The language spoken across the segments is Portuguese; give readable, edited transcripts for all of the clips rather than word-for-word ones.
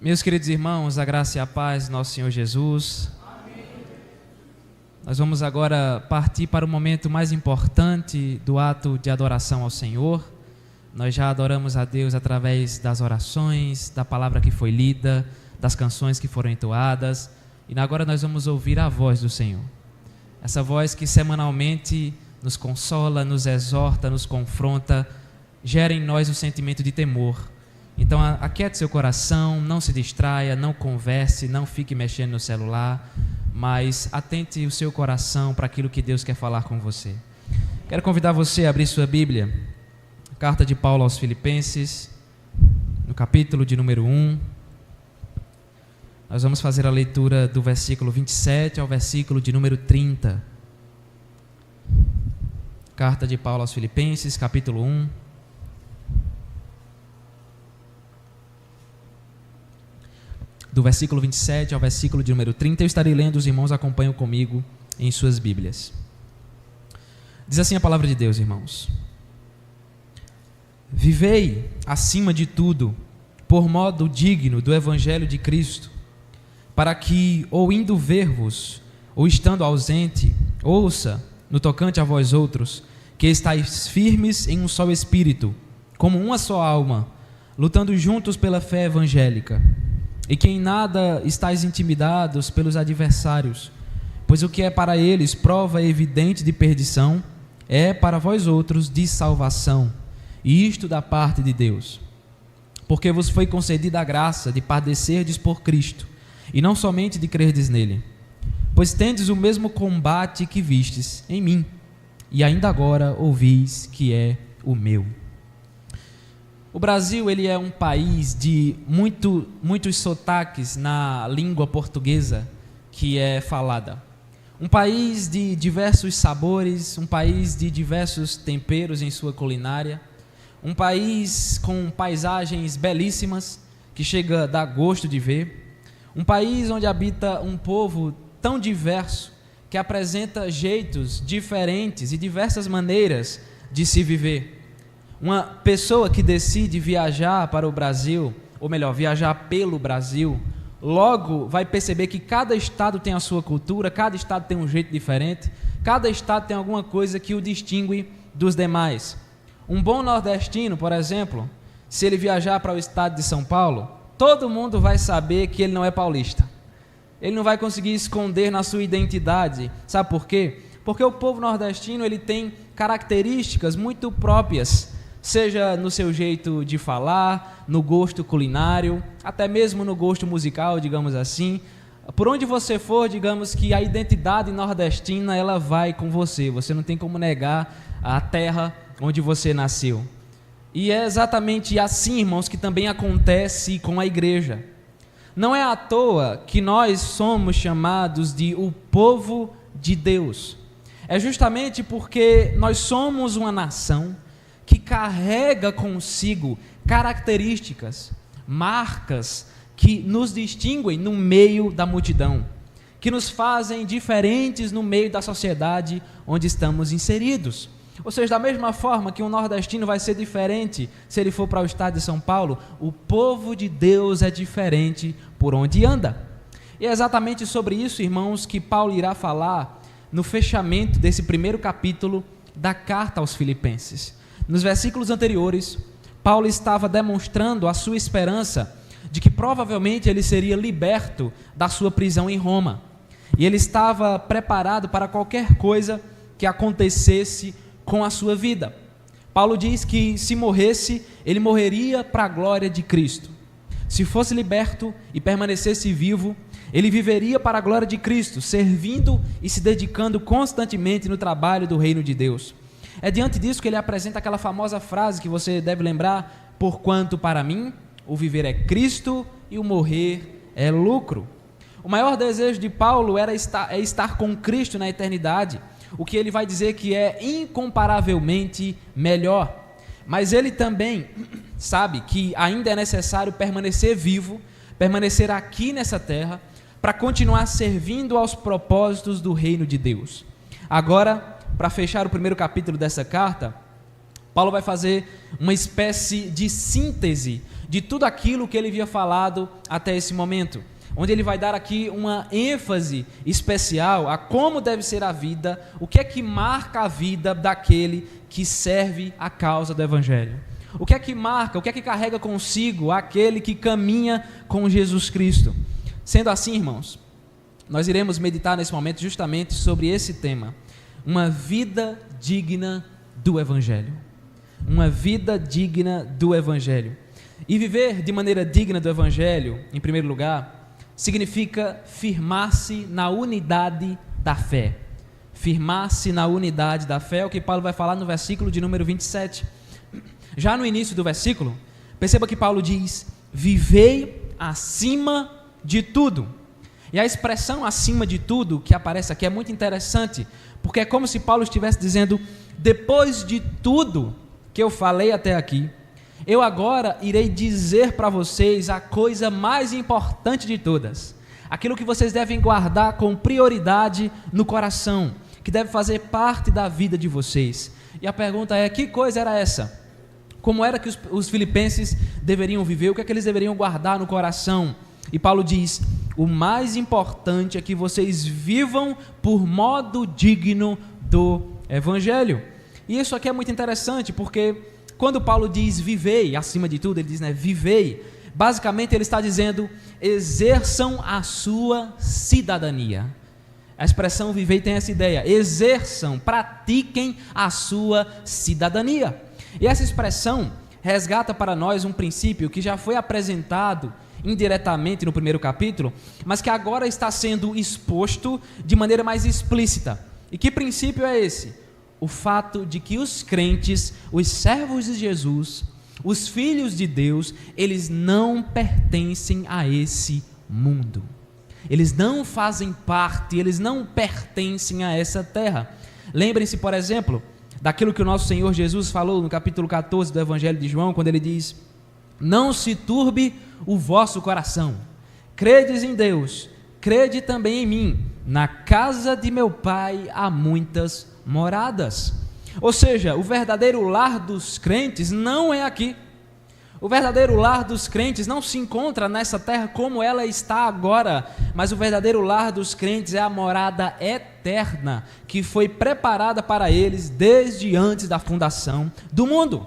Meus queridos irmãos, a graça e a paz do nosso Senhor Jesus. Amém. Nós vamos agora partir para o momento mais importante do ato de adoração ao Senhor. Nós já adoramos a Deus através das orações, da palavra que foi lida, das canções que foram entoadas, e agora nós vamos ouvir a voz do Senhor. Essa voz que semanalmente nos consola, nos exorta, nos confronta, gera em nós o sentimento de temor. Então aquiete seu coração, não se distraia, não converse, não fique mexendo no celular, mas atente o seu coração para aquilo que Deus quer falar com você. Quero convidar você a abrir sua Bíblia, carta de Paulo aos Filipenses, no capítulo de número 1. Nós vamos fazer a leitura do versículo 27 ao versículo de número 30. Carta de Paulo aos Filipenses, capítulo 1. Do versículo 27 ao versículo de número 30, eu estarei lendo, os irmãos acompanham comigo em suas Bíblias. Diz assim a palavra de Deus, irmãos: Vivei, acima de tudo, por modo digno do Evangelho de Cristo, para que, ou indo ver-vos, ou estando ausente, ouça, no tocante a vós outros, que estáis firmes em um só Espírito, como uma só alma, lutando juntos pela fé evangélica, e que em nada estáis intimidados pelos adversários, pois o que é para eles prova evidente de perdição, é para vós outros de salvação, e isto da parte de Deus. Porque vos foi concedida a graça de padecerdes por Cristo, e não somente de crerdes nele, pois tendes o mesmo combate que vistes em mim, e ainda agora ouvis que é o meu. O Brasil, ele é um país de muitos sotaques na língua portuguesa que é falada. Um país de diversos sabores, um país de diversos temperos em sua culinária, um país com paisagens belíssimas que chega a dar gosto de ver, um país onde habita um povo tão diverso que apresenta jeitos diferentes e diversas maneiras de se viver. Uma pessoa que decide viajar para o Brasil, ou melhor, viajar pelo Brasil, logo vai perceber que cada estado tem a sua cultura, cada estado tem um jeito diferente, cada estado tem alguma coisa que o distingue dos demais. Um bom nordestino, por exemplo, se ele viajar para o estado de São Paulo, todo mundo vai saber que ele não é paulista. Ele não vai conseguir esconder na sua identidade. Sabe por quê? Porque o povo nordestino, ele tem características muito próprias, seja no seu jeito de falar, no gosto culinário, até mesmo no gosto musical, digamos assim. Por onde você for, digamos que a identidade nordestina, ela vai com você. Você não tem como negar a terra onde você nasceu. E é exatamente assim, irmãos, que também acontece com a igreja. Não é à toa que nós somos chamados de o povo de Deus. É justamente porque nós somos uma nação que carrega consigo características, marcas que nos distinguem no meio da multidão, que nos fazem diferentes no meio da sociedade onde estamos inseridos. Ou seja, da mesma forma que um nordestino vai ser diferente se ele for para o estado de São Paulo, o povo de Deus é diferente por onde anda. E é exatamente sobre isso, irmãos, que Paulo irá falar no fechamento desse primeiro capítulo da carta aos Filipenses. Nos versículos anteriores, Paulo estava demonstrando a sua esperança de que provavelmente ele seria liberto da sua prisão em Roma. E ele estava preparado para qualquer coisa que acontecesse com a sua vida. Paulo diz que se morresse, ele morreria para a glória de Cristo. Se fosse liberto e permanecesse vivo, ele viveria para a glória de Cristo, servindo e se dedicando constantemente no trabalho do reino de Deus. É diante disso que ele apresenta aquela famosa frase que você deve lembrar: porquanto para mim o viver é Cristo e o morrer é lucro. O maior desejo de Paulo é estar com Cristo na eternidade, o que ele vai dizer que é incomparavelmente melhor. Mas ele também sabe que ainda é necessário permanecer vivo, permanecer aqui nessa terra, para continuar servindo aos propósitos do reino de Deus. Agora, para fechar o primeiro capítulo dessa carta, Paulo vai fazer uma espécie de síntese de tudo aquilo que ele havia falado até esse momento, onde ele vai dar aqui uma ênfase especial a como deve ser a vida, o que é que marca a vida daquele que serve a causa do Evangelho. O que é que marca, o que é que carrega consigo aquele que caminha com Jesus Cristo. Sendo assim, irmãos, nós iremos meditar nesse momento justamente sobre esse tema, uma vida digna do Evangelho. Uma vida digna do Evangelho. E viver de maneira digna do Evangelho, em primeiro lugar, significa firmar-se na unidade da fé. Firmar-se na unidade da fé é o que Paulo vai falar no versículo de número 27. Já no início do versículo, perceba que Paulo diz: vivei acima de tudo. E a expressão acima de tudo que aparece aqui é muito interessante, porque é como se Paulo estivesse dizendo: depois de tudo que eu falei até aqui, eu agora irei dizer para vocês a coisa mais importante de todas, aquilo que vocês devem guardar com prioridade no coração, que deve fazer parte da vida de vocês. E a pergunta é: que coisa era essa? Como era que os filipenses deveriam viver? O que é que eles deveriam guardar no coração? E Paulo diz: o mais importante é que vocês vivam por modo digno do Evangelho. E isso aqui é muito interessante, porque quando Paulo diz vivei, acima de tudo, ele diz, vivei, basicamente ele está dizendo: exerçam a sua cidadania. A expressão vivei tem essa ideia: exerçam, pratiquem a sua cidadania. E essa expressão resgata para nós um princípio que já foi apresentado indiretamente no primeiro capítulo, mas que agora está sendo exposto de maneira mais explícita. E que princípio é esse? O fato de que os crentes, os servos de Jesus, os filhos de Deus, eles não pertencem a esse mundo. Eles não fazem parte, eles não pertencem a essa terra. Lembrem-se, por exemplo, daquilo que o nosso Senhor Jesus falou no capítulo 14 do Evangelho de João, quando ele diz: não se turbe o vosso coração, credes em Deus, crede também em mim, na casa de meu Pai há muitas moradas. Ou seja, o verdadeiro lar dos crentes não é aqui. O verdadeiro lar dos crentes não se encontra nessa terra como ela está agora, mas o verdadeiro lar dos crentes é a morada eterna que foi preparada para eles desde antes da fundação do mundo.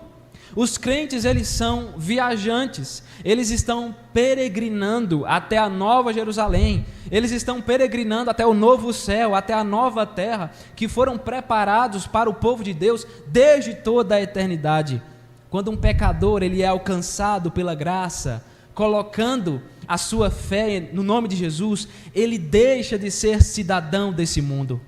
Os crentes, eles são viajantes, eles estão peregrinando até a nova Jerusalém, eles estão peregrinando até o novo céu, até a nova terra, que foram preparados para o povo de Deus desde toda a eternidade. Quando um pecador ele é alcançado pela graça, colocando a sua fé no nome de Jesus, ele deixa de ser cidadão desse mundo.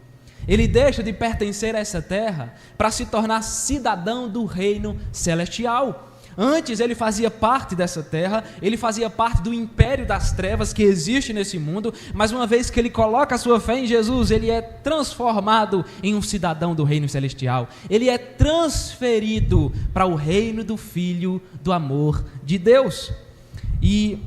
Ele deixa de pertencer a essa terra para se tornar cidadão do reino celestial. Antes ele fazia parte dessa terra, ele fazia parte do império das trevas que existe nesse mundo, mas uma vez que ele coloca a sua fé em Jesus, ele é transformado em um cidadão do reino celestial. Ele é transferido para o reino do Filho do amor de Deus. E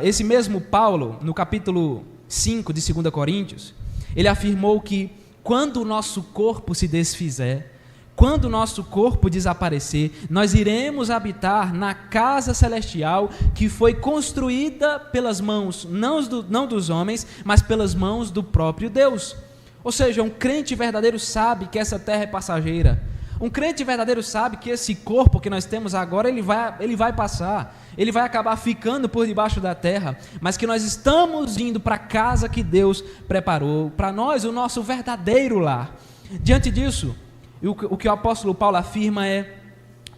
esse mesmo Paulo, no capítulo 5 de 2 Coríntios, ele afirmou que quando o nosso corpo se desfizer, quando o nosso corpo desaparecer, nós iremos habitar na casa celestial que foi construída pelas mãos, não dos homens, mas pelas mãos do próprio Deus. Ou seja, um crente verdadeiro sabe que essa terra é passageira. Um crente verdadeiro sabe que esse corpo que nós temos agora, ele vai passar, ele vai acabar ficando por debaixo da terra, mas que nós estamos indo para a casa que Deus preparou para nós, o nosso verdadeiro lar. Diante disso, o que o apóstolo Paulo afirma é: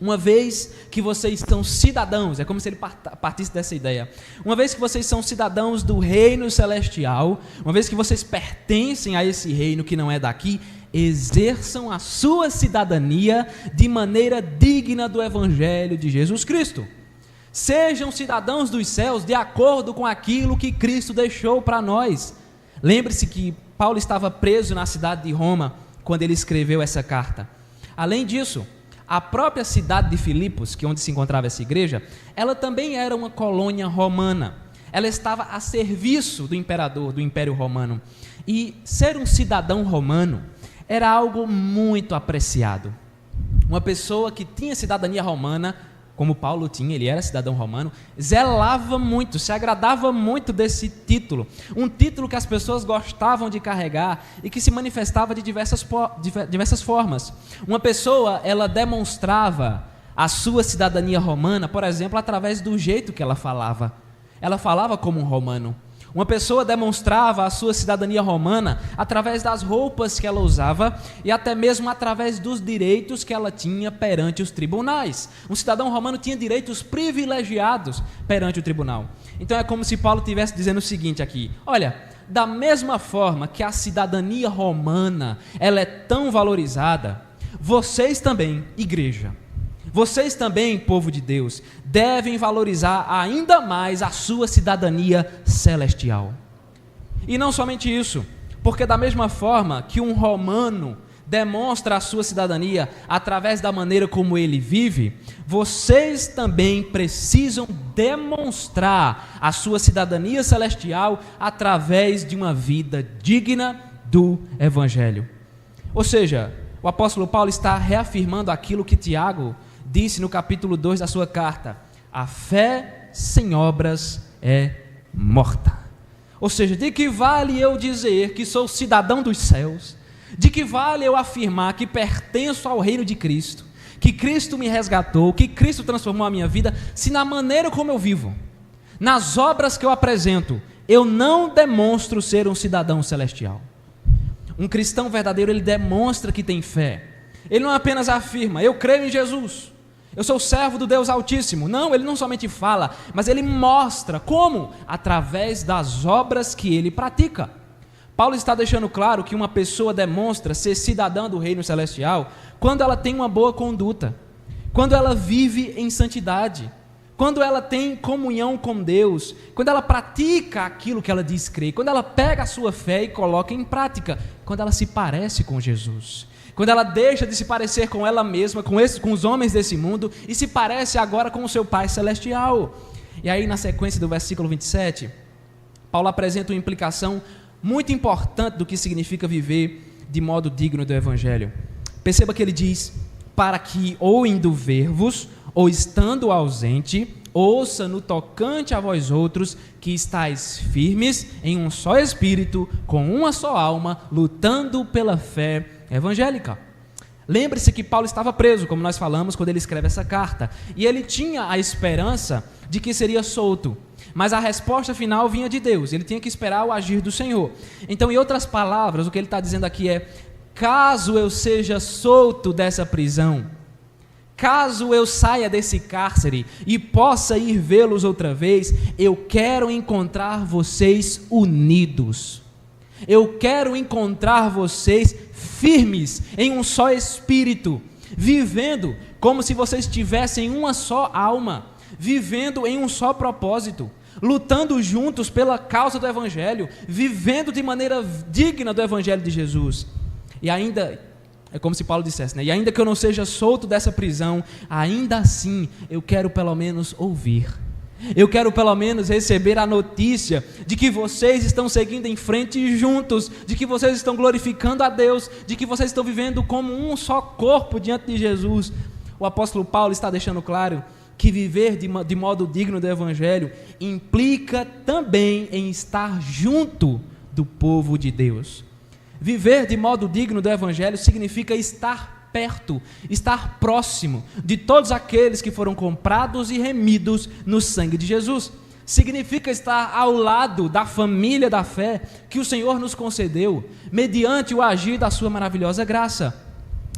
uma vez que vocês são cidadãos, é como se ele partisse dessa ideia, uma vez que vocês são cidadãos do reino celestial, uma vez que vocês pertencem a esse reino que não é daqui, exerçam a sua cidadania de maneira digna do Evangelho de Jesus Cristo. Sejam cidadãos dos céus de acordo com aquilo que Cristo deixou para nós. Lembre-se que Paulo estava preso na cidade de Roma quando ele escreveu essa carta. Além disso, a própria cidade de Filipos, que é onde se encontrava essa igreja, ela também era uma colônia romana. Ela estava a serviço do imperador, do Império Romano. E ser um cidadão romano era algo muito apreciado. Uma pessoa que tinha cidadania romana como Paulo tinha, ele era cidadão romano, zelava muito, se agradava muito desse título. Um título que as pessoas gostavam de carregar e que se manifestava de diversas formas. Uma pessoa, ela demonstrava a sua cidadania romana, por exemplo, através do jeito que ela falava. Ela falava como um romano. Uma pessoa demonstrava a sua cidadania romana através das roupas que ela usava e até mesmo através dos direitos que ela tinha perante os tribunais. Um cidadão romano tinha direitos privilegiados perante o tribunal. Então é como se Paulo estivesse dizendo o seguinte aqui: olha, da mesma forma que a cidadania romana ela é tão valorizada, vocês também, igreja, vocês também, povo de Deus, devem valorizar ainda mais a sua cidadania celestial. E não somente isso, porque da mesma forma que um romano demonstra a sua cidadania através da maneira como ele vive, vocês também precisam demonstrar a sua cidadania celestial através de uma vida digna do Evangelho. Ou seja, o apóstolo Paulo está reafirmando aquilo que Tiago disse no capítulo 2 da sua carta: a fé sem obras é morta. Ou seja, de que vale eu dizer que sou cidadão dos céus? De que vale eu afirmar que pertenço ao reino de Cristo, que Cristo me resgatou, que Cristo transformou a minha vida, se na maneira como eu vivo, nas obras que eu apresento, eu não demonstro ser um cidadão celestial? Um cristão verdadeiro, ele demonstra que tem fé. Ele não apenas afirma: eu creio em Jesus, eu sou servo do Deus Altíssimo. Não, ele não somente fala, mas ele mostra. Como? Através das obras que ele pratica. Paulo está deixando claro que uma pessoa demonstra ser cidadã do reino celestial quando ela tem uma boa conduta, quando ela vive em santidade, quando ela tem comunhão com Deus, quando ela pratica aquilo que ela diz crer, quando ela pega a sua fé e coloca em prática, quando ela se parece com Jesus, quando ela deixa de se parecer com ela mesma, com os homens desse mundo, e se parece agora com o seu Pai Celestial. E aí, na sequência do versículo 27, Paulo apresenta uma implicação muito importante do que significa viver de modo digno do Evangelho. Perceba que ele diz: para que, ou indo ver-vos, ou estando ausente, ouça no tocante a vós outros, que estáis firmes em um só espírito, com uma só alma, lutando pela fé evangélica. Lembre-se que Paulo estava preso, como nós falamos, quando ele escreve essa carta, e ele tinha a esperança de que seria solto, mas a resposta final vinha de Deus, ele tinha que esperar o agir do Senhor. Então, em outras palavras, o que ele está dizendo aqui é: caso eu seja solto dessa prisão, caso eu saia desse cárcere e possa ir vê-los outra vez, eu quero encontrar vocês unidos. Eu quero encontrar vocês firmes em um só espírito, vivendo como se vocês tivessem uma só alma, vivendo em um só propósito, lutando juntos pela causa do Evangelho, vivendo de maneira digna do Evangelho de Jesus. E ainda, é como se Paulo dissesse, né? E ainda que eu não seja solto dessa prisão, ainda assim eu quero pelo menos ouvir. Eu quero pelo menos receber a notícia de que vocês estão seguindo em frente juntos, de que vocês estão glorificando a Deus, de que vocês estão vivendo como um só corpo diante de Jesus. O apóstolo Paulo está deixando claro que viver de modo digno do Evangelho implica também em estar junto do povo de Deus. Viver de modo digno do Evangelho significa estar perto, estar próximo de todos aqueles que foram comprados e remidos no sangue de Jesus. Significa estar ao lado da família da fé que o Senhor nos concedeu, mediante o agir da sua maravilhosa graça.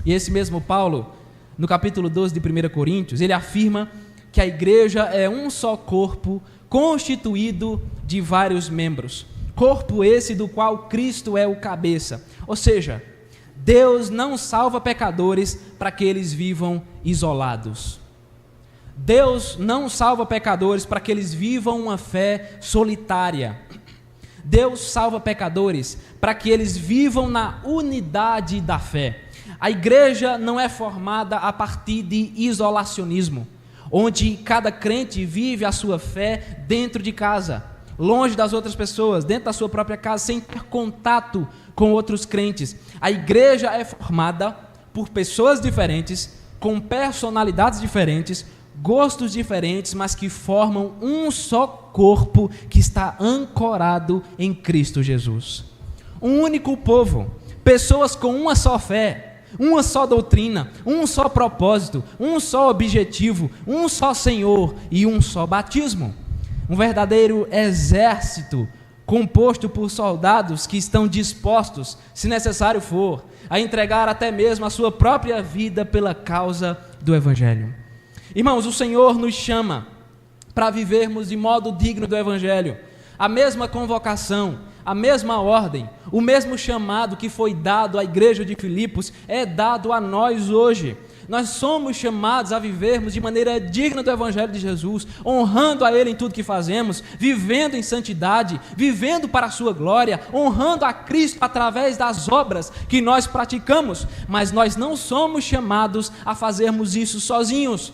E esse mesmo Paulo, no capítulo 12 de 1 Coríntios, ele afirma que a igreja é um só corpo, constituído de vários membros. Corpo esse do qual Cristo é o cabeça. Ou seja, Deus não salva pecadores para que eles vivam isolados. Deus não salva pecadores para que eles vivam uma fé solitária. Deus salva pecadores para que eles vivam na unidade da fé. A igreja não é formada a partir de isolacionismo, onde cada crente vive a sua fé dentro de casa, longe das outras pessoas, dentro da sua própria casa, sem ter contato com outros crentes. A igreja é formada por pessoas diferentes, com personalidades diferentes, gostos diferentes, mas que formam um só corpo que está ancorado em Cristo Jesus. Um único povo, pessoas com uma só fé, uma só doutrina, um só propósito, um só objetivo, um só Senhor e um só batismo. Um verdadeiro exército composto por soldados que estão dispostos, se necessário for, a entregar até mesmo a sua própria vida pela causa do Evangelho. Irmãos, o Senhor nos chama para vivermos de modo digno do Evangelho. A mesma convocação, a mesma ordem, o mesmo chamado que foi dado à igreja de Filipos é dado a nós hoje. Nós somos chamados a vivermos de maneira digna do Evangelho de Jesus, honrando a Ele em tudo que fazemos, vivendo em santidade, vivendo para a sua glória, honrando a Cristo através das obras que nós praticamos, mas nós não somos chamados a fazermos isso sozinhos.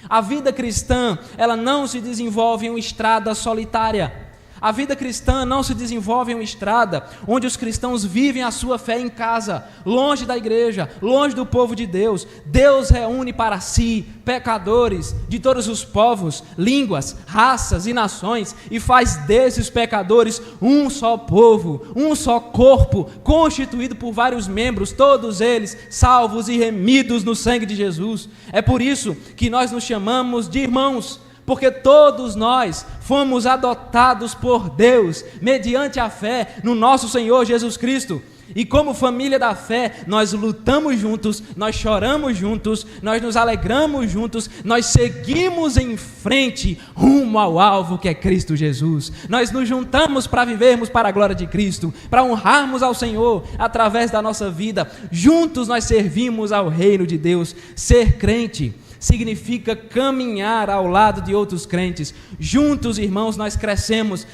A vida cristã, ela não se desenvolve em uma estrada solitária. A vida cristã não se desenvolve em uma estrada onde os cristãos vivem a sua fé em casa, longe da igreja, longe do povo de Deus. Deus reúne para si pecadores de todos os povos, línguas, raças e nações e faz desses pecadores um só povo, um só corpo, constituído por vários membros, todos eles salvos e remidos no sangue de Jesus. É por isso que nós nos chamamos de irmãos, porque todos nós fomos adotados por Deus, mediante a fé no nosso Senhor Jesus Cristo. E como família da fé, nós lutamos juntos, nós choramos juntos, nós nos alegramos juntos, nós seguimos em frente, rumo ao alvo que é Cristo Jesus. Nós nos juntamos para vivermos para a glória de Cristo, para honrarmos ao Senhor através da nossa vida. Juntos nós servimos ao reino de Deus. Ser crente significa caminhar ao lado de outros crentes. Juntos, irmãos, nós crescemos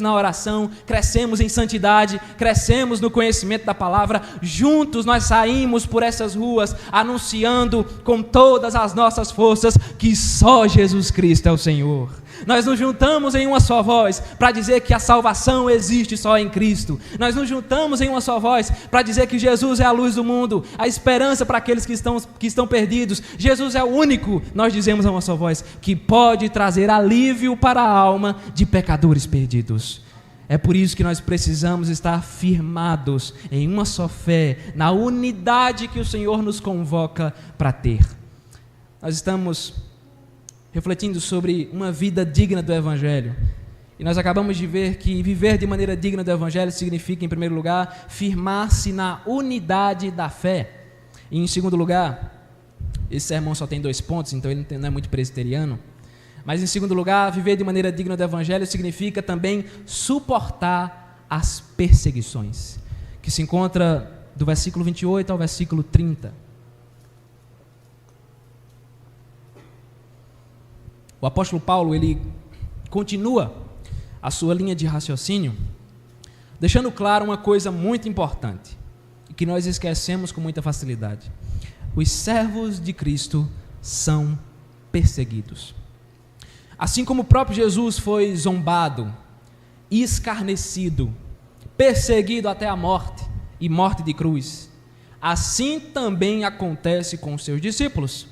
na oração, crescemos em santidade, crescemos no conhecimento da palavra. Juntos nós saímos por essas ruas anunciando com todas as nossas forças que só Jesus Cristo é o Senhor. Nós nos juntamos em uma só voz para dizer que a salvação existe só em Cristo. Nós nos juntamos em uma só voz para dizer que Jesus é a luz do mundo, a esperança para aqueles que estão perdidos. Jesus é o único, nós dizemos a uma só voz, que pode trazer alívio para a alma de pecadores perdidos. É por isso que nós precisamos estar firmados em uma só fé, na unidade que o Senhor nos convoca para ter. Nós estamos refletindo sobre uma vida digna do Evangelho. E nós acabamos de ver que viver de maneira digna do Evangelho significa, em primeiro lugar, firmar-se na unidade da fé. E em segundo lugar, esse sermão só tem 2 pontos, então ele não é muito presbiteriano. Mas em segundo lugar, viver de maneira digna do Evangelho significa também suportar as perseguições, que se encontra do versículo 28 ao versículo 30. O apóstolo Paulo, ele continua a sua linha de raciocínio, deixando claro uma coisa muito importante, e que nós esquecemos com muita facilidade. Os servos de Cristo são perseguidos. Assim como o próprio Jesus foi zombado, escarnecido, perseguido até a morte, e morte de cruz, assim também acontece com os seus discípulos.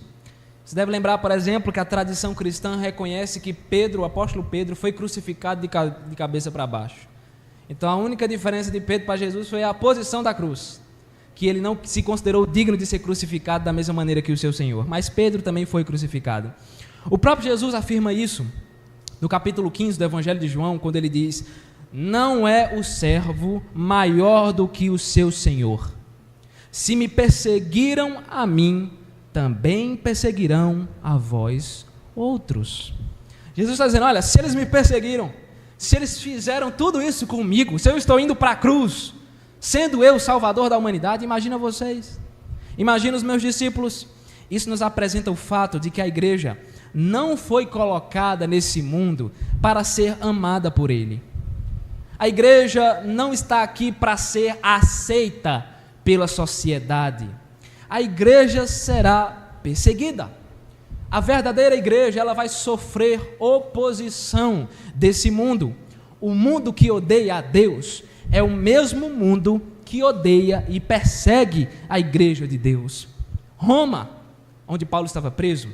Você deve lembrar, por exemplo, que a tradição cristã reconhece que Pedro, o apóstolo Pedro, foi crucificado de cabeça para baixo. Então a única diferença de Pedro para Jesus foi a posição da cruz, que ele não se considerou digno de ser crucificado da mesma maneira que o seu Senhor, mas Pedro também foi crucificado. O próprio Jesus afirma isso no capítulo 15 do Evangelho de João, quando ele diz: não é o servo maior do que o seu Senhor. Se me perseguiram a mim, também perseguirão a vós outros. Jesus está dizendo: olha, se eles me perseguiram, se eles fizeram tudo isso comigo, se eu estou indo para a cruz, sendo eu o salvador da humanidade, imagina vocês, imagina os meus discípulos. Isso nos apresenta o fato de que a igreja não foi colocada nesse mundo para ser amada por Ele. A igreja não está aqui para ser aceita pela sociedade. A igreja será perseguida. A verdadeira igreja, ela vai sofrer oposição desse mundo. O mundo que odeia a Deus é o mesmo mundo que odeia e persegue a igreja de Deus. Roma, onde Paulo estava preso,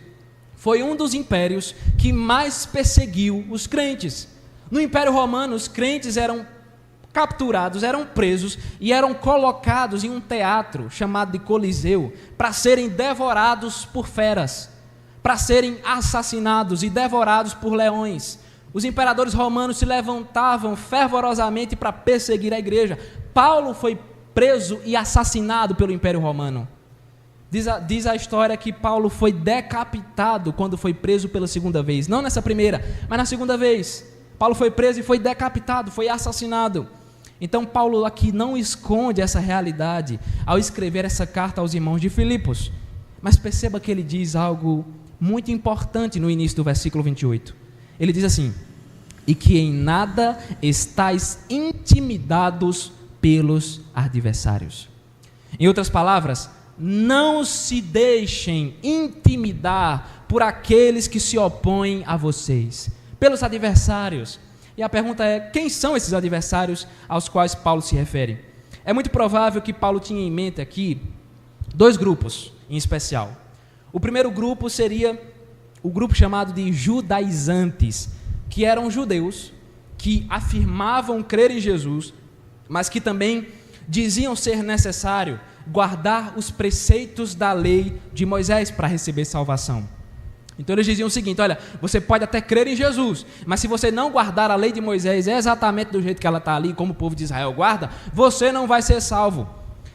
foi um dos impérios que mais perseguiu os crentes. No Império Romano, os crentes eram capturados, eram presos e eram colocados em um teatro chamado de Coliseu para serem devorados por feras, para serem assassinados e devorados por leões. Os imperadores romanos se levantavam fervorosamente para perseguir a igreja. Paulo foi preso e assassinado pelo Império Romano. Diz a história que Paulo foi decapitado quando foi preso pela segunda vez. Não nessa primeira, mas na segunda vez. Paulo foi preso e foi decapitado, foi assassinado. Então Paulo aqui não esconde essa realidade ao escrever essa carta aos irmãos de Filipos. Mas perceba que ele diz algo muito importante no início do versículo 28. Ele diz assim: e que em nada estáis intimidados pelos adversários. Em outras palavras, não se deixem intimidar por aqueles que se opõem a vocês, pelos adversários. E a pergunta é: quem são esses adversários aos quais Paulo se refere? É muito provável que Paulo tinha em mente aqui dois grupos em especial. O primeiro grupo seria o grupo chamado de judaizantes, que eram judeus que afirmavam crer em Jesus, mas que também diziam ser necessário guardar os preceitos da lei de Moisés para receber salvação. Então eles diziam o seguinte: olha, você pode até crer em Jesus, mas se você não guardar a lei de Moisés exatamente do jeito que ela está ali, como o povo de Israel guarda, você não vai ser salvo.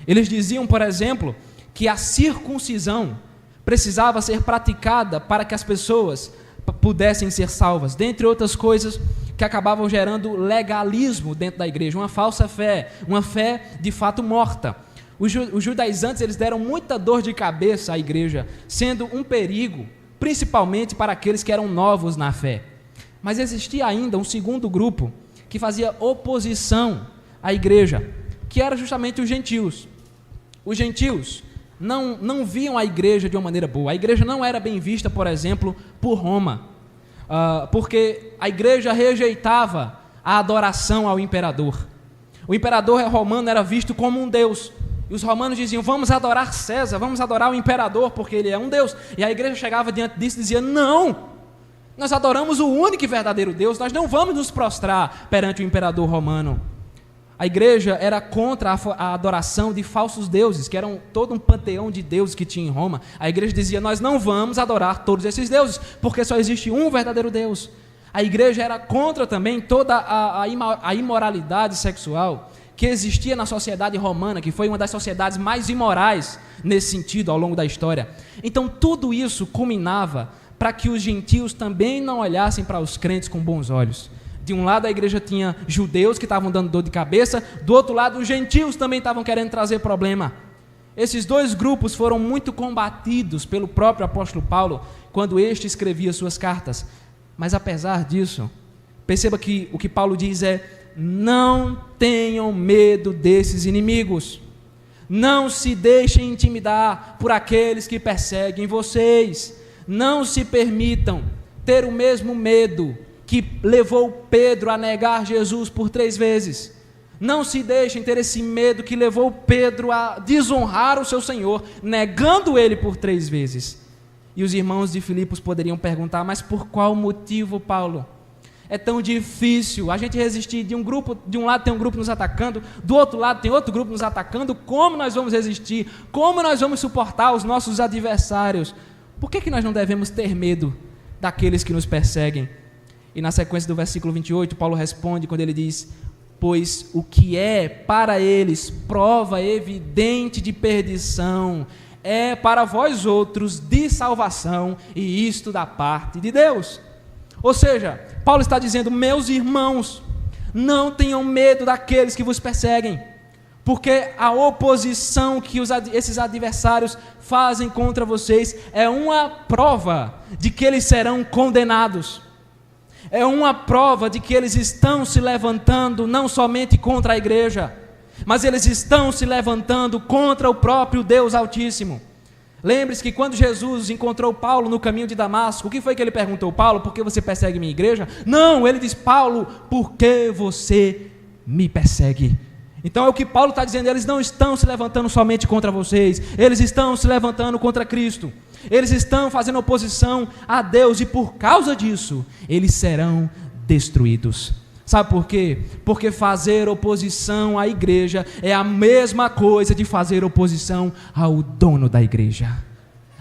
Eles diziam, por exemplo, que a circuncisão precisava ser praticada para que as pessoas pudessem ser salvas, dentre outras coisas que acabavam gerando legalismo dentro da igreja, uma falsa fé, uma fé de fato morta. Os judaizantes, eles deram muita dor de cabeça à igreja, sendo um perigo, principalmente para aqueles que eram novos na fé. Mas existia ainda um segundo grupo que fazia oposição à igreja, que era justamente os gentios. Os gentios não viam a igreja de uma maneira boa. A igreja não era bem vista, por exemplo, por Roma, porque a igreja rejeitava a adoração ao imperador. O imperador romano era visto como um deus. E os romanos diziam: vamos adorar César, vamos adorar o imperador, porque ele é um Deus. E a igreja chegava diante disso e dizia: não, nós adoramos o único e verdadeiro Deus, nós não vamos nos prostrar perante o imperador romano. A igreja era contra a adoração de falsos deuses, que eram todo um panteão de deuses que tinha em Roma. A igreja dizia: nós não vamos adorar todos esses deuses, porque só existe um verdadeiro Deus. A igreja era contra também toda a imoralidade sexual que existia na sociedade romana, que foi uma das sociedades mais imorais nesse sentido ao longo da história. Então tudo isso culminava para que os gentios também não olhassem para os crentes com bons olhos. De um lado a igreja tinha judeus que estavam dando dor de cabeça, do outro lado os gentios também estavam querendo trazer problema. Esses dois grupos foram muito combatidos pelo próprio apóstolo Paulo quando este escrevia suas cartas. Mas apesar disso, perceba que o que Paulo diz é: não tenham medo desses inimigos, não se deixem intimidar por aqueles que perseguem vocês, não se permitam ter o mesmo medo que levou Pedro a negar Jesus por 3 vezes, não se deixem ter esse medo que levou Pedro a desonrar o seu Senhor, negando ele por 3 vezes. E os irmãos de Filipos poderiam perguntar: mas por qual motivo, Paulo? É tão difícil a gente resistir de um lado tem um grupo nos atacando, do outro lado tem outro grupo nos atacando. Como nós vamos resistir? Como nós vamos suportar os nossos adversários? Por que nós não devemos ter medo daqueles que nos perseguem? E na sequência do versículo 28, Paulo responde quando ele diz: pois o que é para eles prova evidente de perdição, é para vós outros de salvação, e isto da parte de Deus. Ou seja, Paulo está dizendo: meus irmãos, não tenham medo daqueles que vos perseguem, porque a oposição que esses adversários fazem contra vocês é uma prova de que eles serão condenados, é uma prova de que eles estão se levantando não somente contra a igreja, mas eles estão se levantando contra o próprio Deus Altíssimo. Lembre-se que quando Jesus encontrou Paulo no caminho de Damasco, o que foi que ele perguntou? Paulo, por que você persegue minha igreja? Não, ele diz: Paulo, por que você me persegue? Então é o que Paulo está dizendo, eles não estão se levantando somente contra vocês, eles estão se levantando contra Cristo, eles estão fazendo oposição a Deus e por causa disso, eles serão destruídos. Sabe por quê? Porque fazer oposição à igreja é a mesma coisa de fazer oposição ao dono da igreja.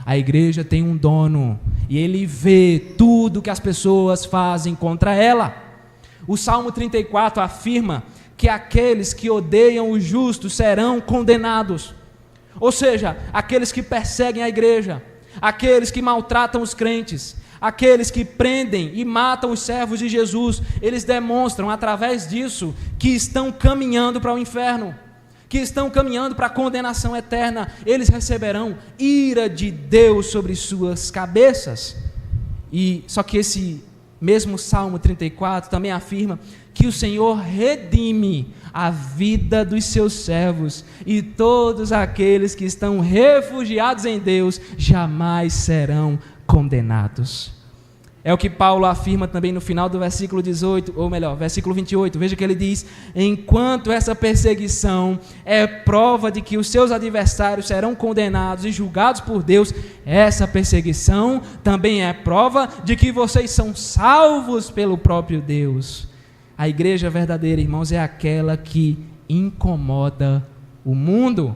A igreja tem um dono e ele vê tudo que as pessoas fazem contra ela. O Salmo 34 afirma que aqueles que odeiam o justo serão condenados. Ou seja, aqueles que perseguem a igreja, aqueles que maltratam os crentes, aqueles que prendem e matam os servos de Jesus, eles demonstram através disso que estão caminhando para o inferno, que estão caminhando para a condenação eterna. Eles receberão ira de Deus sobre suas cabeças. E só que esse mesmo Salmo 34 também afirma que o Senhor redime a vida dos seus servos, e todos aqueles que estão refugiados em Deus jamais serão condenados. É o que Paulo afirma também no final do versículo 18, ou melhor, versículo 28, veja que ele diz: enquanto essa perseguição é prova de que os seus adversários serão condenados e julgados por Deus, essa perseguição também é prova de que vocês são salvos pelo próprio Deus. A igreja verdadeira, irmãos, é aquela que incomoda o mundo.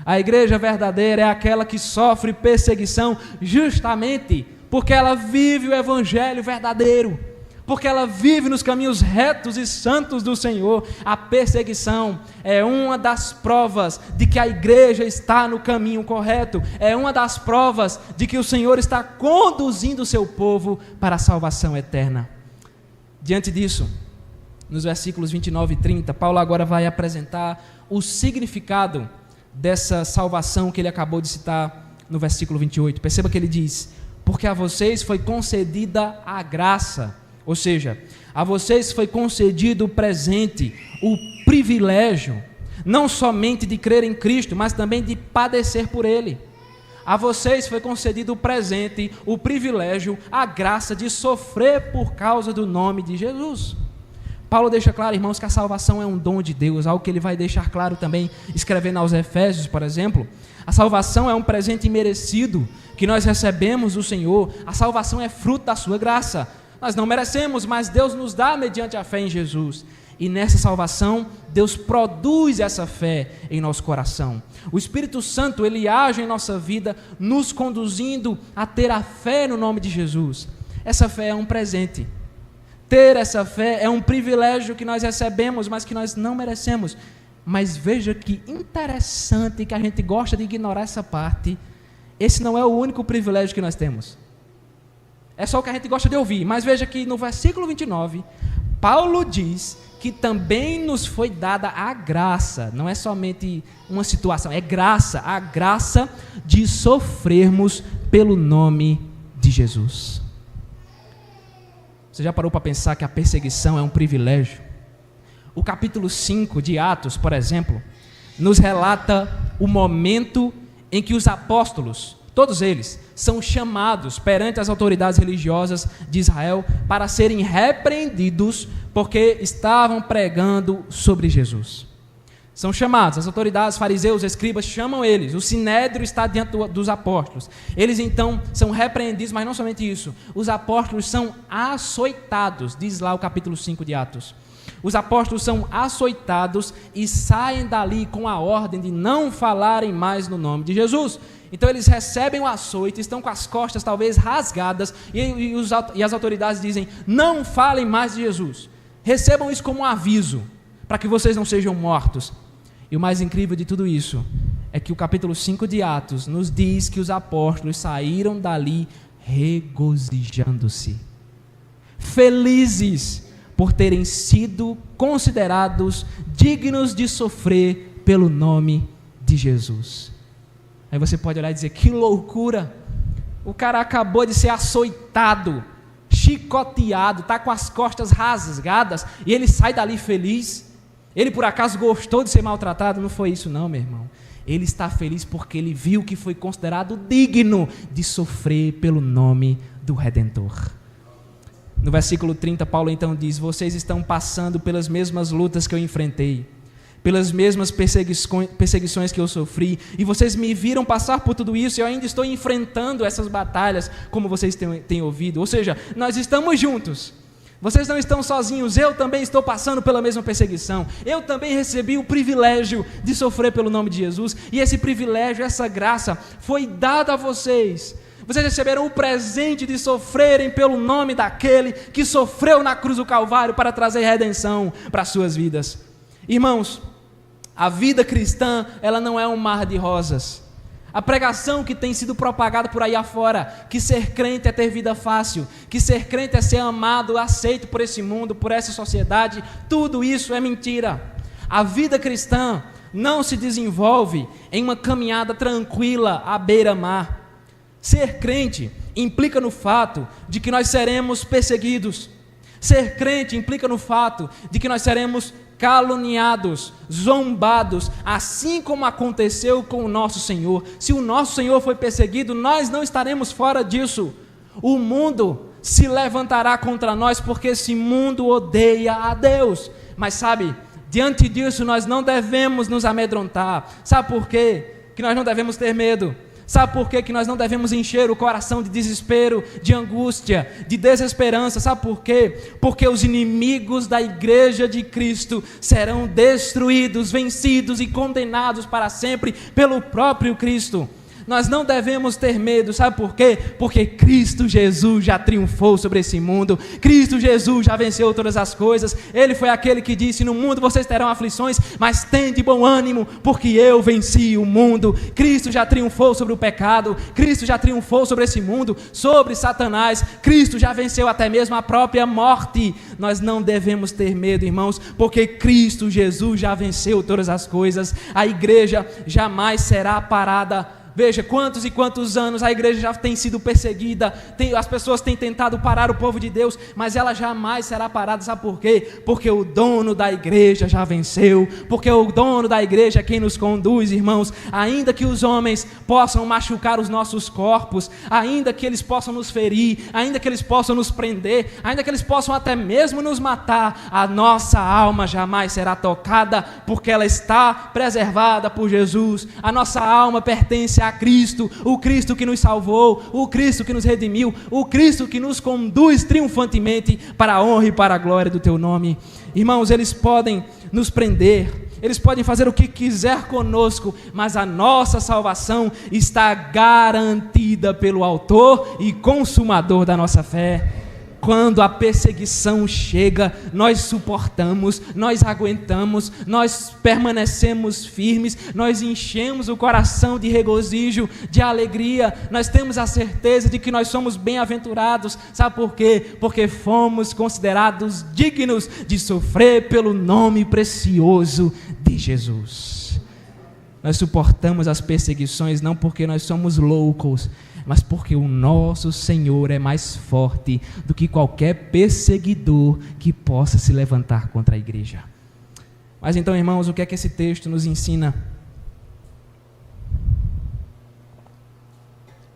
A igreja verdadeira é aquela que sofre perseguição justamente porque ela vive o evangelho verdadeiro, porque ela vive nos caminhos retos e santos do Senhor. A perseguição é uma das provas de que a igreja está no caminho correto, é uma das provas de que o Senhor está conduzindo o seu povo para a salvação eterna. Diante disso, nos versículos 29 e 30, Paulo agora vai apresentar o significado dessa salvação que ele acabou de citar no versículo 28. Perceba que ele diz: porque a vocês foi concedida a graça, ou seja, a vocês foi concedido o presente, o privilégio, não somente de crer em Cristo, mas também de padecer por Ele. A vocês foi concedido o presente, o privilégio, a graça de sofrer por causa do nome de Jesus. Paulo deixa claro, irmãos, que a salvação é um dom de Deus, algo que ele vai deixar claro também, escrevendo aos Efésios, por exemplo. A salvação é um presente imerecido que nós recebemos do Senhor. A salvação é fruto da sua graça. Nós não merecemos, mas Deus nos dá mediante a fé em Jesus. E nessa salvação, Deus produz essa fé em nosso coração. O Espírito Santo, ele age em nossa vida, nos conduzindo a ter a fé no nome de Jesus. Essa fé é um presente. Ter essa fé é um privilégio que nós recebemos, mas que nós não merecemos. Mas veja que interessante que a gente gosta de ignorar essa parte. Esse não é o único privilégio que nós temos. É só o que a gente gosta de ouvir. Mas veja que no versículo 29, Paulo diz que também nos foi dada a graça. Não é somente uma situação, é graça. A graça de sofrermos pelo nome de Jesus. Você já parou para pensar que a perseguição é um privilégio? O capítulo 5 de Atos, por exemplo, nos relata o momento em que os apóstolos, todos eles, são chamados perante as autoridades religiosas de Israel para serem repreendidos porque estavam pregando sobre Jesus. São chamados, as autoridades, fariseus, escribas, chamam eles, o sinédrio está diante dos apóstolos. Eles então são repreendidos, mas não somente isso, os apóstolos são açoitados, diz lá o capítulo 5 de Atos. Os apóstolos são açoitados e saem dali com a ordem de não falarem mais no nome de Jesus. Então eles recebem o açoite, estão com as costas talvez rasgadas, e as autoridades dizem: não falem mais de Jesus. Recebam isso como um aviso, para que vocês não sejam mortos. E o mais incrível de tudo isso é que o capítulo 5 de Atos nos diz que os apóstolos saíram dali regozijando-se, felizes por terem sido considerados dignos de sofrer pelo nome de Jesus. Aí você pode olhar e dizer: que loucura! O cara acabou de ser açoitado, chicoteado, está com as costas rasgadas, e ele sai dali feliz. Ele por acaso gostou de ser maltratado? Não foi isso não, meu irmão. Ele está feliz porque ele viu que foi considerado digno de sofrer pelo nome do Redentor. No versículo 30, Paulo então diz: vocês estão passando pelas mesmas lutas que eu enfrentei. pelas mesmas perseguições que eu sofri, e vocês me viram passar por tudo isso, e eu ainda estou enfrentando essas batalhas, como vocês têm ouvido. Ou seja, nós estamos juntos, vocês não estão sozinhos, eu também estou passando pela mesma perseguição, eu também recebi o privilégio de sofrer pelo nome de Jesus, e esse privilégio, essa graça, foi dada a vocês. Vocês receberam o presente de sofrerem pelo nome daquele que sofreu na cruz do Calvário para trazer redenção para as suas vidas. Irmãos, a vida cristã, ela não é um mar de rosas. A pregação que tem sido propagada por aí afora, que ser crente é ter vida fácil, que ser crente é ser amado, aceito por esse mundo, por essa sociedade, tudo isso é mentira. A vida cristã não se desenvolve em uma caminhada tranquila à beira-mar. Ser crente implica no fato de que nós seremos perseguidos. Ser crente implica no fato de que nós seremos caluniados, zombados, assim como aconteceu com o nosso Senhor. Se o nosso Senhor foi perseguido, nós não estaremos fora disso. O mundo se levantará contra nós, porque esse mundo odeia a Deus. Mas sabe, diante disso nós não devemos nos amedrontar. Sabe por quê? Que nós não devemos ter medo. Sabe por quê? Que nós não devemos encher o coração de desespero, de angústia, de desesperança? Sabe por quê? Porque os inimigos da igreja de Cristo serão destruídos, vencidos e condenados para sempre pelo próprio Cristo. Nós não devemos ter medo, sabe por quê? Porque Cristo Jesus já triunfou sobre esse mundo, Cristo Jesus já venceu todas as coisas. Ele foi aquele que disse: no mundo vocês terão aflições, mas tende bom ânimo, porque eu venci o mundo. Cristo já triunfou sobre o pecado, Cristo já triunfou sobre esse mundo, sobre Satanás, Cristo já venceu até mesmo a própria morte. Nós não devemos ter medo, irmãos, porque Cristo Jesus já venceu todas as coisas. A igreja jamais será parada. Veja, quantos e quantos anos a igreja já tem sido perseguida, as pessoas têm tentado parar o povo de Deus, mas ela jamais será parada. Sabe por quê? Porque o dono da igreja já venceu, porque o dono da igreja é quem nos conduz, irmãos. Ainda que os homens possam machucar os nossos corpos, ainda que eles possam nos ferir, ainda que eles possam nos prender, ainda que eles possam até mesmo nos matar, a nossa alma jamais será tocada, porque ela está preservada por Jesus. A nossa alma pertence a Cristo, o Cristo que nos salvou, o Cristo que nos redimiu, o Cristo que nos conduz triunfantemente para a honra e para a glória do teu nome. Irmãos, eles podem nos prender, eles podem fazer o que quiser conosco, mas a nossa salvação está garantida pelo autor e consumador da nossa fé. Quando a perseguição chega, nós suportamos, nós aguentamos, nós permanecemos firmes, nós enchemos o coração de regozijo, de alegria. Nós temos a certeza de que nós somos bem-aventurados. Sabe por quê? Porque fomos considerados dignos de sofrer pelo nome precioso de Jesus. Nós suportamos as perseguições não porque nós somos loucos, mas porque o nosso Senhor é mais forte do que qualquer perseguidor que possa se levantar contra a igreja. Mas então, irmãos, o que é que esse texto nos ensina?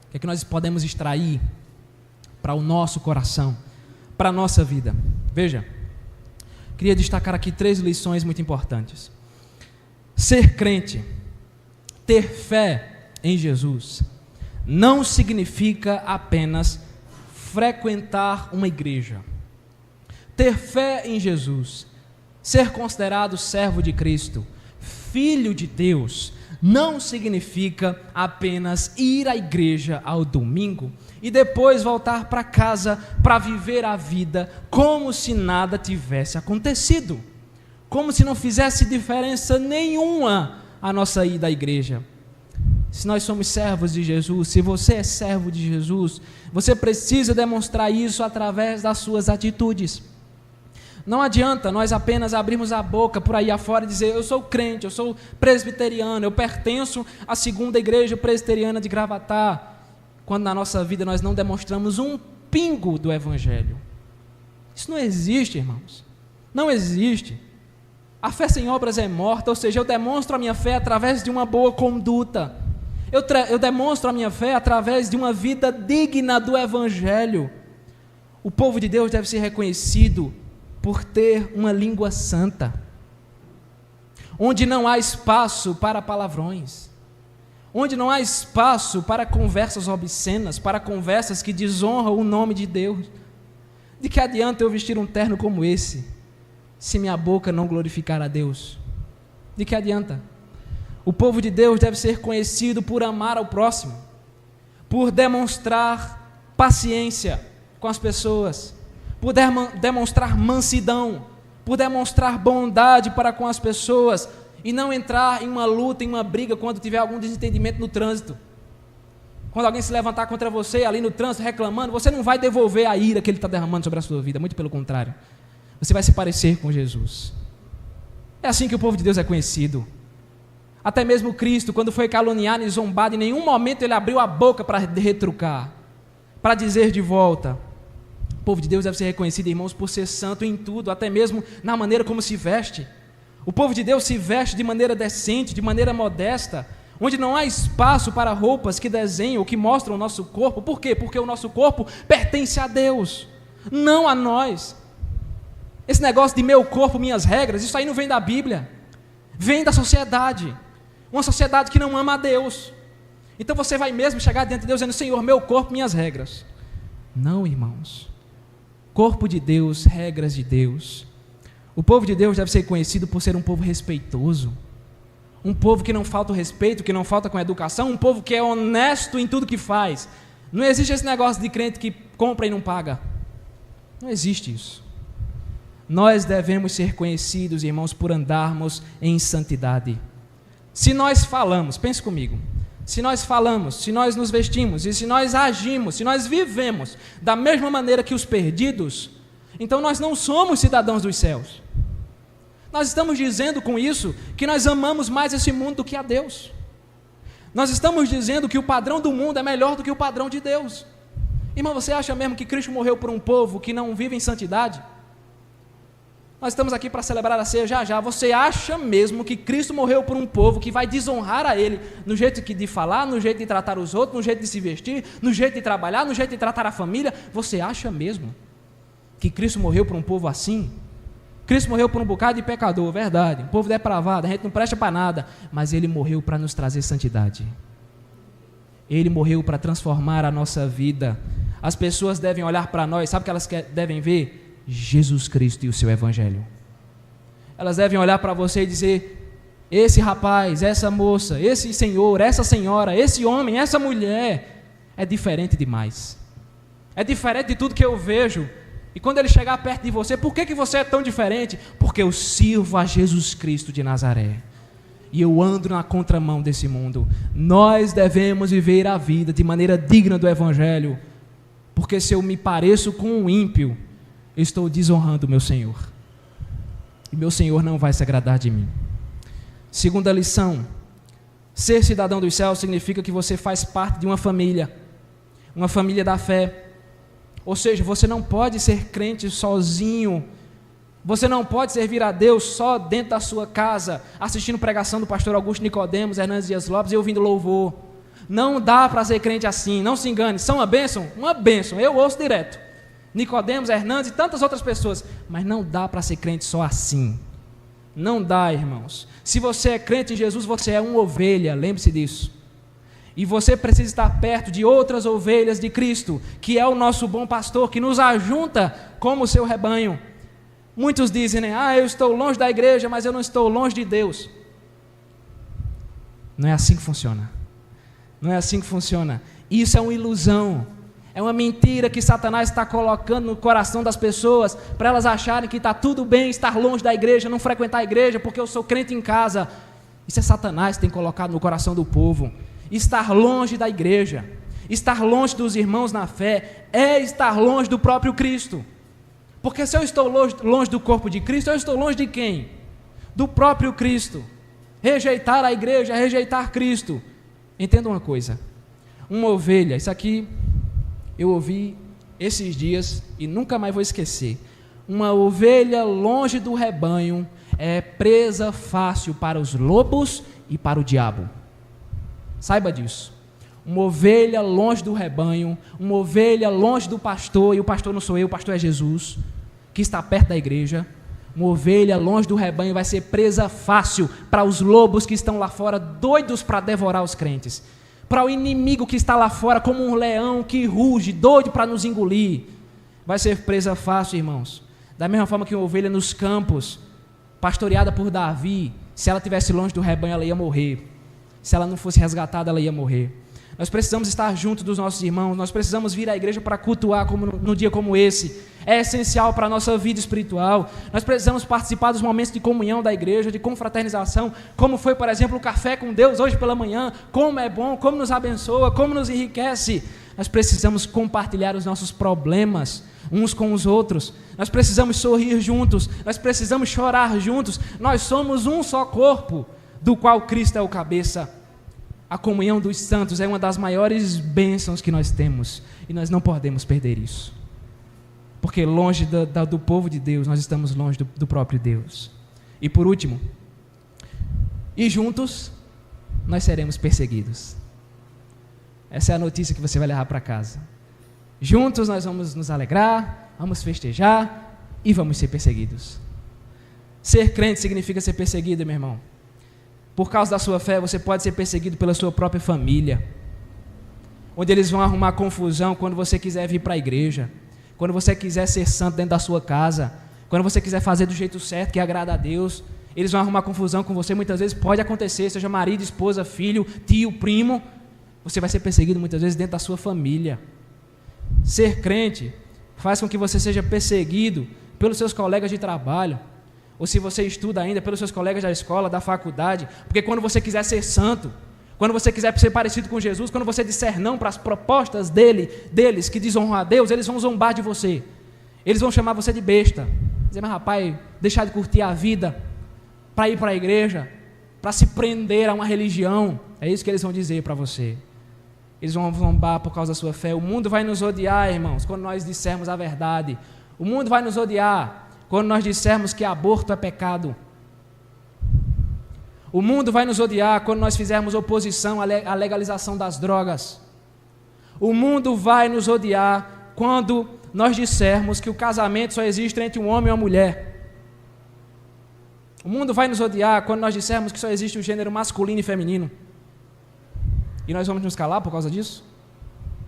O que é que nós podemos extrair para o nosso coração, para a nossa vida? Veja, queria destacar aqui 3 lições muito importantes. Ser crente, ter fé em Jesus, não significa apenas frequentar uma igreja. Ter fé em Jesus, ser considerado servo de Cristo, filho de Deus, não significa apenas ir à igreja ao domingo e depois voltar para casa para viver a vida como se nada tivesse acontecido, como se não fizesse diferença nenhuma a nossa ida à igreja. Se nós somos servos de Jesus, se você é servo de Jesus, você precisa demonstrar isso através das suas atitudes. Não adianta nós apenas abrirmos a boca por aí afora e dizer: eu sou crente, eu sou presbiteriano, eu pertenço à 2ª igreja presbiteriana de Gravatá, quando na nossa vida nós não demonstramos um pingo do evangelho. Isso não existe, irmãos, não existe. A fé sem obras é morta, ou seja, eu demonstro a minha fé através de uma boa conduta. Eu demonstro a minha fé através de uma vida digna do evangelho. O povo de Deus deve ser reconhecido por ter uma língua santa. onde não há espaço para palavrões, onde não há espaço para conversas obscenas, para conversas que desonram o nome de Deus. De que adianta eu vestir um terno como esse, se minha boca não glorificar a Deus? De que adianta? O povo de Deus deve ser conhecido por amar ao próximo, por demonstrar paciência com as pessoas, por demonstrar mansidão, por demonstrar bondade para com as pessoas, e não entrar em uma luta, em uma briga, quando tiver algum desentendimento no trânsito. Quando alguém se levantar contra você ali no trânsito reclamando, você não vai devolver a ira que ele está derramando sobre a sua vida, muito pelo contrário, você vai se parecer com Jesus. É assim que o povo de Deus é conhecido. Até mesmo Cristo, quando foi caluniado e zombado, em nenhum momento ele abriu a boca para retrucar, para dizer de volta. O povo de Deus deve ser reconhecido, irmãos, por ser santo em tudo, até mesmo na maneira como se veste. O povo de Deus se veste de maneira decente, de maneira modesta, onde não há espaço para roupas que desenham ou que mostram o nosso corpo. Por quê? Porque o nosso corpo pertence a Deus, não a nós. Esse negócio de meu corpo, minhas regras, isso aí não vem da Bíblia, vem da sociedade, uma sociedade que não ama a Deus. Então você vai mesmo chegar diante de Deus dizendo: Senhor, meu corpo, minhas regras. Não, irmãos, corpo de Deus, regras de Deus. O povo de Deus deve ser conhecido por ser um povo respeitoso, um povo que não falta o respeito, que não falta com a educação, um povo que é honesto em tudo que faz. Não existe esse negócio de crente que compra e não paga, não existe isso. Nós devemos ser conhecidos, irmãos, por andarmos em santidade. Se nós falamos, pense comigo, se nós falamos, se nós nos vestimos, e se nós agimos, se nós vivemos da mesma maneira que os perdidos, então nós não somos cidadãos dos céus. Nós estamos dizendo com isso que nós amamos mais esse mundo do que a Deus. Nós estamos dizendo que o padrão do mundo é melhor do que o padrão de Deus. Irmão, você acha mesmo que Cristo morreu por um povo que não vive em santidade? Nós estamos aqui para celebrar a ceia já já. Você acha mesmo que Cristo morreu por um povo que vai desonrar a Ele no jeito de falar, no jeito de tratar os outros, no jeito de se vestir, no jeito de trabalhar, no jeito de tratar a família? Você acha mesmo que Cristo morreu por um povo assim? Cristo morreu por um bocado de pecador, verdade, um povo depravado, a gente não presta para nada, mas Ele morreu para nos trazer santidade. Ele morreu para transformar a nossa vida. As pessoas devem olhar para nós, sabe o que elas devem ver? Jesus Cristo e o seu Evangelho. Elas devem olhar para você e dizer: esse rapaz, essa moça, esse senhor, essa senhora, esse homem, essa mulher é diferente demais, é diferente de tudo que eu vejo. E quando ele chegar perto de você, por que você é tão diferente? Porque eu sirvo a Jesus Cristo de Nazaré e eu ando na contramão desse mundo. Nós devemos viver a vida de maneira digna do Evangelho, porque se eu me pareço com um ímpio, eu estou desonrando o meu Senhor, e meu Senhor não vai se agradar de mim. Segunda lição: ser cidadão dos céus significa que você faz parte de uma família da fé. Ou seja, você não pode ser crente sozinho, você não pode servir a Deus só dentro da sua casa, assistindo pregação do pastor Augusto Nicodemos, Hernandes Dias Lopes e ouvindo louvor. Não dá para ser crente assim, não se engane. São uma bênção? Uma bênção, eu ouço direto Nicodemos, Hernandes e tantas outras pessoas, mas não dá para ser crente só assim. Não dá, irmãos. Se você é crente em Jesus, você é uma ovelha, lembre-se disso. E você precisa estar perto de outras ovelhas de Cristo, que é o nosso bom pastor, que nos ajunta como seu rebanho. Muitos dizem, né? Eu estou longe da igreja, mas eu não estou longe de Deus. Não é assim que funciona. Não é assim que funciona. Isso é uma ilusão. É uma mentira que Satanás está colocando no coração das pessoas, para elas acharem que está tudo bem estar longe da igreja, não frequentar a igreja, porque eu sou crente em casa. Isso é Satanás que tem colocado no coração do povo. Estar longe da igreja, estar longe dos irmãos na fé, é estar longe do próprio Cristo. Porque se eu estou longe do corpo de Cristo, eu estou longe de quem? Do próprio Cristo. Rejeitar a igreja, rejeitar Cristo. Entenda uma coisa, uma ovelha, isso aqui eu ouvi esses dias e nunca mais vou esquecer. Uma ovelha longe do rebanho é presa fácil para os lobos e para o diabo. Saiba disso. Uma ovelha longe do rebanho, uma ovelha longe do pastor, e o pastor não sou eu, o pastor é Jesus, que está perto da igreja. Uma ovelha longe do rebanho vai ser presa fácil para os lobos que estão lá fora, doidos para devorar os crentes. Para o inimigo que está lá fora, como um leão que ruge, doido para nos engolir. Vai ser presa fácil, irmãos. Da mesma forma que uma ovelha nos campos, pastoreada por Davi, se ela estivesse longe do rebanho, ela ia morrer. Se ela não fosse resgatada, ela ia morrer. Nós precisamos estar junto dos nossos irmãos, nós precisamos vir à igreja para cultuar como no dia como esse. É essencial para a nossa vida espiritual. Nós precisamos participar dos momentos de comunhão da igreja, de confraternização, como foi, por exemplo, o café com Deus hoje pela manhã, como é bom, como nos abençoa, como nos enriquece. Nós precisamos compartilhar os nossos problemas uns com os outros. Nós precisamos sorrir juntos, nós precisamos chorar juntos. Nós somos um só corpo, do qual Cristo é o cabeça. A comunhão dos santos é uma das maiores bênçãos que nós temos, e nós não podemos perder isso, porque longe do povo de Deus, nós estamos longe do próprio Deus. E por último, e juntos nós seremos perseguidos. Essa é a notícia que você vai levar para casa. Juntos nós vamos nos alegrar, vamos festejar e vamos ser perseguidos. Ser crente significa ser perseguido, meu irmão. Por causa da sua fé, você pode ser perseguido pela sua própria família, onde eles vão arrumar confusão quando você quiser vir para a igreja, quando você quiser ser santo dentro da sua casa, quando você quiser fazer do jeito certo, que agrada a Deus, eles vão arrumar confusão com você. Muitas vezes pode acontecer, seja marido, esposa, filho, tio, primo, você vai ser perseguido muitas vezes dentro da sua família. Ser crente faz com que você seja perseguido pelos seus colegas de trabalho, ou se você estuda ainda, pelos seus colegas da escola, da faculdade, porque quando você quiser ser santo, quando você quiser ser parecido com Jesus, quando você disser não para as propostas deles que desonram a Deus, eles vão zombar de você, eles vão chamar você de besta, dizer, mas rapaz, deixar de curtir a vida, para ir para a igreja, para se prender a uma religião, é isso que eles vão dizer para você. Eles vão zombar por causa da sua fé. O mundo vai nos odiar, irmãos, quando nós dissermos a verdade. O mundo vai nos odiar quando nós dissermos que aborto é pecado. O mundo vai nos odiar quando nós fizermos oposição à legalização das drogas. O mundo vai nos odiar quando nós dissermos que o casamento só existe entre um homem e uma mulher. O mundo vai nos odiar quando nós dissermos que só existe o gênero masculino e feminino. E nós vamos nos calar por causa disso?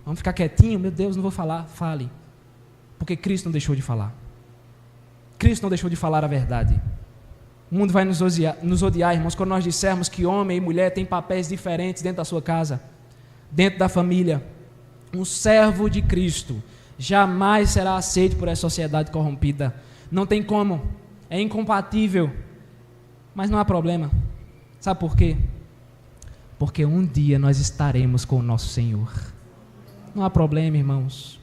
Vamos ficar quietinho? Meu Deus, não vou falar. Fale. Porque Cristo não deixou de falar. Cristo não deixou de falar a verdade. O mundo vai nos odiar, irmãos, quando nós dissermos que homem e mulher têm papéis diferentes dentro da sua casa, dentro da família. Um servo de Cristo jamais será aceito por essa sociedade corrompida. Não tem como. É incompatível. Mas não há problema. Sabe por quê? Porque um dia nós estaremos com o nosso Senhor. Não há problema, irmãos.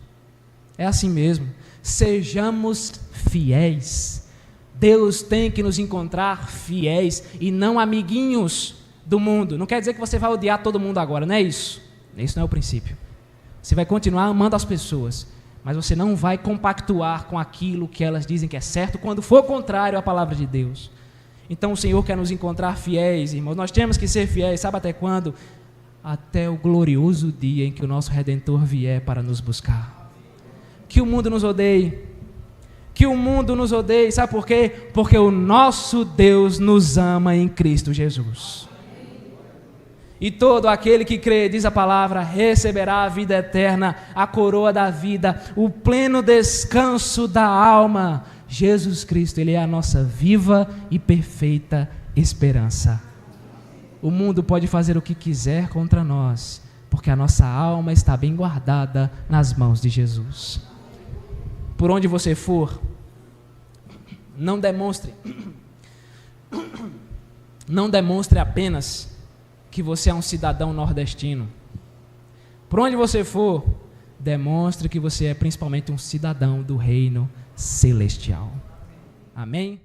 É assim mesmo. Sejamos fiéis. Deus tem que nos encontrar fiéis e não amiguinhos do mundo. Não quer dizer que você vai odiar todo mundo agora, não é isso. Isso não é o princípio. Você vai continuar amando as pessoas, mas você não vai compactuar com aquilo que elas dizem que é certo quando for contrário à palavra de Deus. Então o Senhor quer nos encontrar fiéis, irmãos. Nós temos que ser fiéis, sabe até quando? Até o glorioso dia em que o nosso Redentor vier para nos buscar. Que o mundo nos odeie. Que o mundo nos odeie, sabe por quê? Porque o nosso Deus nos ama em Cristo Jesus. E todo aquele que crê, diz a palavra, receberá a vida eterna, a coroa da vida, o pleno descanso da alma. Jesus Cristo, Ele é a nossa viva e perfeita esperança. O mundo pode fazer o que quiser contra nós, porque a nossa alma está bem guardada nas mãos de Jesus. Por onde você for, não demonstre apenas que você é um cidadão nordestino. Por onde você for, demonstre que você é principalmente um cidadão do reino celestial. Amém?